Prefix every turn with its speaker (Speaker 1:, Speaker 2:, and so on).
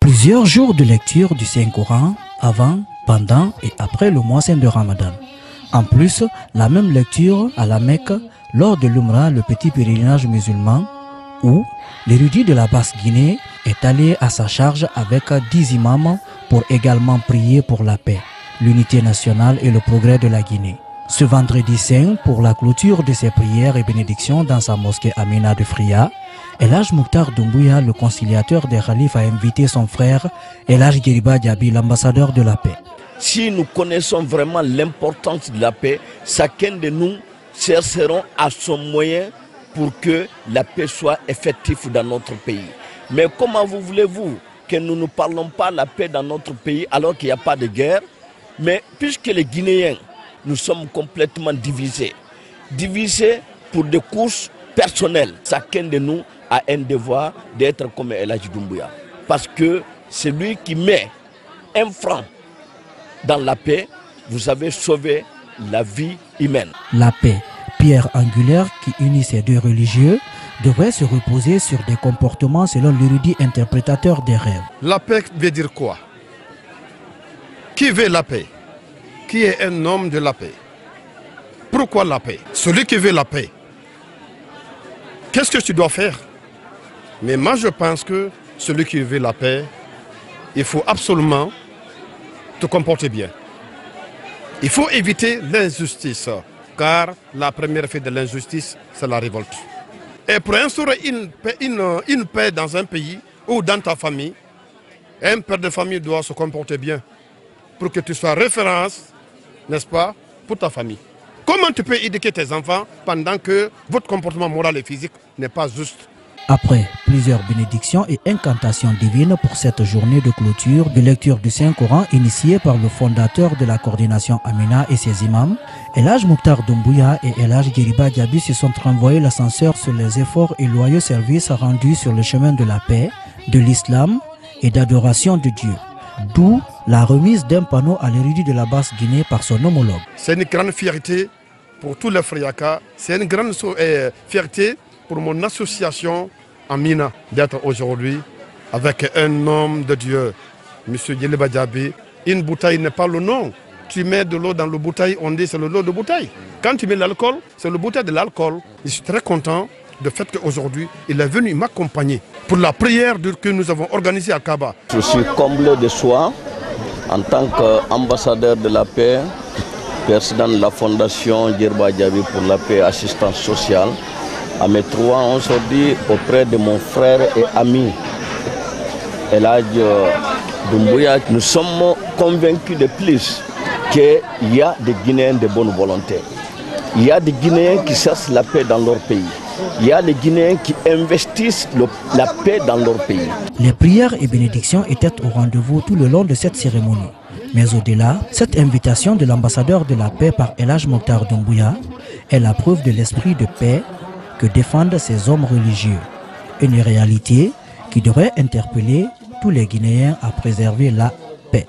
Speaker 1: Plusieurs jours de lecture du Saint-Coran avant, pendant et après le mois saint de Ramadan. En plus, la même lecture à la Mecque lors de l'Umrah, le petit pèlerinage musulman, où l'érudit de la Basse-Guinée est allé à sa charge avec 10 imams pour également prier pour la paix, l'unité nationale et le progrès de la Guinée. Ce vendredi saint, pour la clôture de ses prières et bénédictions dans sa mosquée Amina de Fria, El Hadj Mokhtar Doumbouya, le conciliateur des khalifes, a invité son frère El Hadj Djeriba Diaby, l'ambassadeur de la paix.
Speaker 2: Si nous connaissons vraiment l'importance de la paix, chacun de nous chercherons à son moyen pour que la paix soit effective dans notre pays. Mais comment voulez-vous que nous ne parlons pas de la paix dans notre pays alors qu'il n'y a pas de guerre? Mais puisque les Guinéens, nous sommes complètement divisés. Divisés pour des courses personnelles. Chacun de nous a un devoir d'être comme El Hadj Doumbouya. Parce que c'est lui qui met un franc dans la paix, vous avez sauvé la vie humaine.
Speaker 1: La paix, pierre angulaire qui unit ces deux religieux, devrait se reposer sur des comportements selon l'érudit interprétateur des rêves.
Speaker 3: La paix veut dire quoi? Qui veut la paix? Qui est un homme de la paix? Pourquoi la paix? Celui qui veut la paix, qu'est-ce que tu dois faire? Mais moi je pense que celui qui veut la paix, il faut absolument te comporter bien. Il faut éviter l'injustice, car la première fait de l'injustice, c'est la révolte. Et pour instaurer une paix dans un pays ou dans ta famille, un père de famille doit se comporter bien pour que tu sois référence, n'est-ce pas, pour ta famille. Comment tu peux éduquer tes enfants pendant que votre comportement moral et physique n'est pas juste?
Speaker 1: Après plusieurs bénédictions et incantations divines pour cette journée de clôture de lecture du Saint-Coran initiée par le fondateur de la coordination Amina et ses imams, El Hadj Mokhtar Doumbouya et El Hadj Djeriba Diaby se sont renvoyés l'ascenseur sur les efforts et loyaux services rendus sur le chemin de la paix, de l'islam et d'adoration de Dieu. D'où la remise d'un panneau à l'érudit de la Basse-Guinée par son homologue.
Speaker 3: C'est une grande fierté pour tous les Friaka, c'est une grande fierté pour mon association Amina d'être aujourd'hui avec un homme de Dieu, M. Djeriba Diaby. Une bouteille n'est pas le nom. Tu mets de l'eau dans le bouteille, on dit c'est le lot de bouteille. Quand tu mets l'alcool, c'est le bouteille de l'alcool. Je suis très content du fait qu'aujourd'hui, il est venu m'accompagner pour la prière que nous avons organisée à Kaba.
Speaker 2: Je suis comblé de joie en tant qu'ambassadeur de la paix, président de la fondation Djeriba Diaby pour la paix et assistance sociale. À mes 3 ans aujourd'hui auprès de mon frère et ami El Hadj Doumbouya, nous sommes convaincus de plus qu'il y a des Guinéens de bonne volonté. Il y a des Guinéens qui cherchent la paix dans leur pays. Il y a des Guinéens qui investissent la paix dans leur pays.
Speaker 1: Les prières et bénédictions étaient au rendez-vous tout le long de cette cérémonie. Mais au-delà, cette invitation de l'ambassadeur de la paix par El Hadj Mokhtar Doumbouya est la preuve de l'esprit de paix que défendent ces hommes religieux. Une réalité qui devrait interpeller tous les Guinéens à préserver la paix.